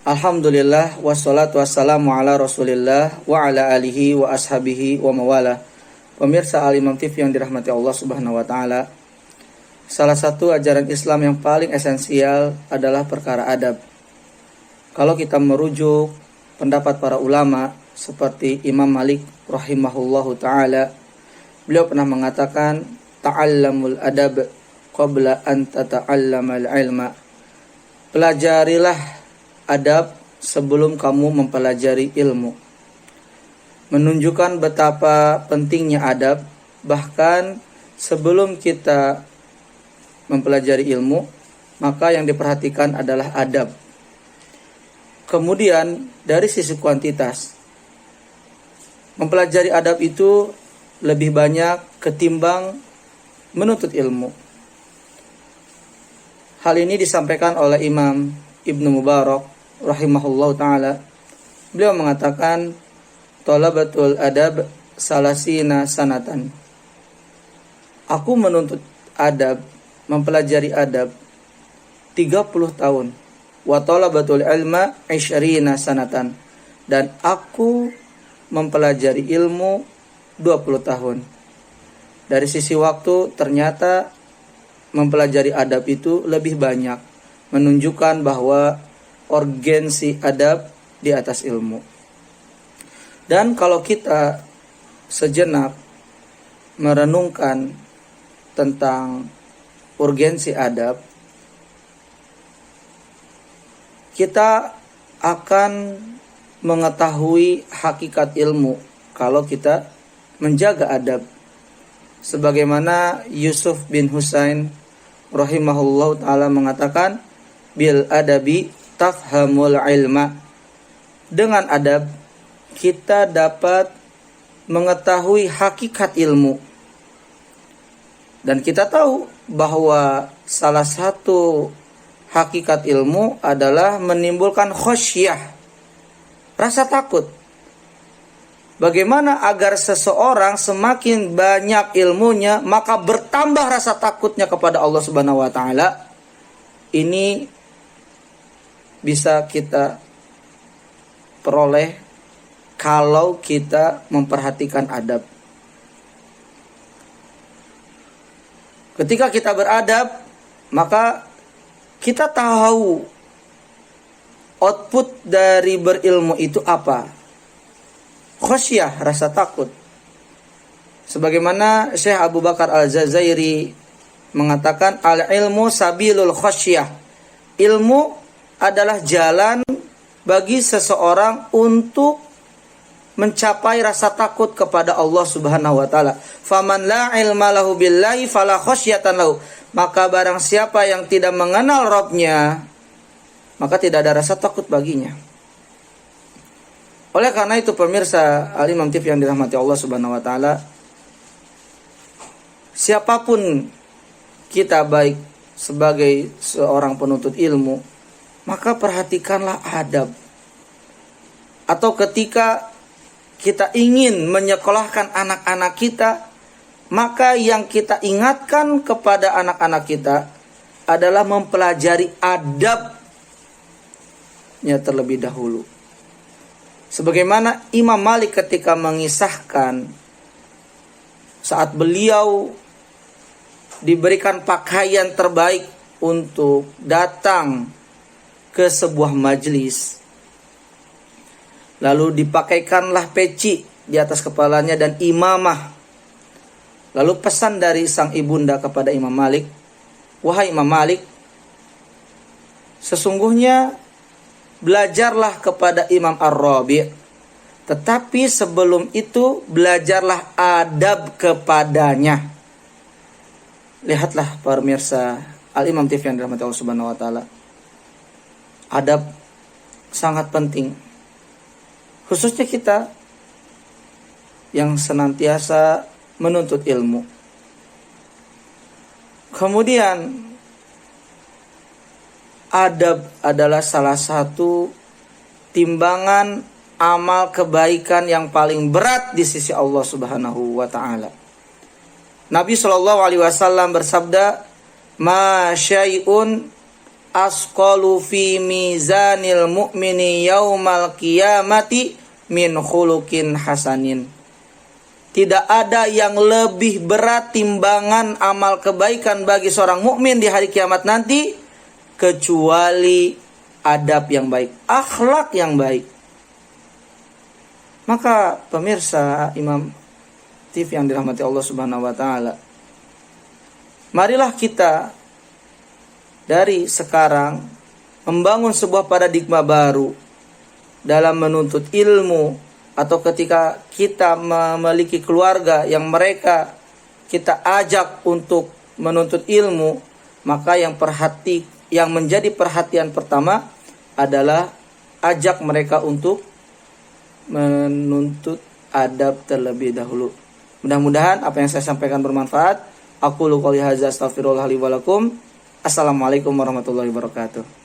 Alhamdulillah wassalatu wassalamu ala Rasulillah wa ala alihi wa ashabihi wa mawala. Pemirsa Al-Imam TV yang dirahmati Allah Subhanahu wa taala. Salah satu ajaran Islam yang paling esensial adalah perkara adab. Kalau kita merujuk pendapat para ulama seperti Imam Malik rahimahullahu taala, beliau pernah mengatakan ta'allamul adab qabla an tata'allamal ilma. Pelajarilah adab sebelum kamu mempelajari ilmu. Menunjukkan betapa pentingnya adab, bahkan sebelum kita mempelajari ilmu, maka yang diperhatikan adalah adab. Kemudian dari sisi kuantitas, mempelajari adab itu lebih banyak ketimbang menuntut ilmu. Hal ini disampaikan oleh Imam Ibnu Mubarak rahimahullahu ta'ala. Beliau mengatakan talabatul adab salasina sanatan. Aku menuntut adab, mempelajari adab 30 tahun. Wa talabatul ilma 20 sanatan. Dan aku mempelajari ilmu 20 tahun. Dari sisi waktu ternyata mempelajari adab itu lebih banyak, menunjukkan bahwa urgensi adab di atas ilmu. Dan kalau kita sejenak merenungkan tentang urgensi adab, kita akan mengetahui hakikat ilmu kalau kita menjaga adab. Sebagaimana Yusuf bin Husain rahimahullahu ta'ala mengatakan, bil adabi tafhamul ilma. Dengan adab kita dapat mengetahui hakikat ilmu. Dan kita tahu bahwa salah satu hakikat ilmu adalah menimbulkan khosyah, rasa takut. Bagaimana agar seseorang semakin banyak ilmunya, maka bertambah rasa takutnya kepada Allah Subhanahu wa taala. Ini bisa kita peroleh kalau kita memperhatikan adab. Ketika kita beradab, maka kita tahu output dari berilmu itu apa. Khosyah, rasa takut. Sebagaimana Syekh Abu Bakar Al-Jazairi mengatakan, al-ilmu sabilul khosyah. Ilmu adalah jalan bagi seseorang untuk mencapai rasa takut kepada Allah Subhanahu wa taala. Faman la ilma lahu billahi fala khasyatan lahu. Maka barang siapa yang tidak mengenal Rabb-Nya, maka tidak ada rasa takut baginya. Oleh karena itu pemirsa Al-Imam TV yang dirahmati Allah Subhanahu wa taala, siapapun kita, baik sebagai seorang penuntut ilmu, maka perhatikanlah adab. Atau ketika kita ingin menyekolahkan anak-anak kita, maka yang kita ingatkan kepada anak-anak kita adalah mempelajari adabnya terlebih dahulu. Sebagaimana Imam Malik ketika mengisahkan saat beliau diberikan pakaian terbaik untuk datang ke sebuah majelis, lalu dipakaikanlah peci di atas kepalanya dan imamah. Lalu pesan dari sang ibunda kepada Imam Malik, wahai Imam Malik, sesungguhnya belajarlah kepada Imam Ar-Rabi', tetapi sebelum itu belajarlah adab kepadanya. Lihatlah pemirsa Al-Imam TV yang dirahmati Allah Subhanahu wa taala. Adab sangat penting, khususnya kita yang senantiasa menuntut ilmu. Kemudian adab adalah salah satu timbangan amal kebaikan yang paling berat di sisi Allah Subhanahu wa taala. Nabi SAW bersabda, "Ma syai'un asqalu fi mizanil mu'mini yaumal qiyamati min khuluqin hasanin. Tidak ada yang lebih berat timbangan amal kebaikan bagi seorang mukmin di hari kiamat nanti kecuali adab yang baik, akhlak yang baik. Maka pemirsa Imam TV yang dirahmati Allah Subhanahu wa taala, marilah kita dari sekarang membangun sebuah paradigma baru dalam menuntut ilmu, atau ketika kita memiliki keluarga yang mereka kita ajak untuk menuntut ilmu, maka yang menjadi perhatian pertama adalah ajak mereka untuk menuntut adab terlebih dahulu. Mudah-mudahan apa yang saya sampaikan bermanfaat. Aku qouli hadza astaghfirullah li wa lakum. Assalamualaikum warahmatullahi wabarakatuh.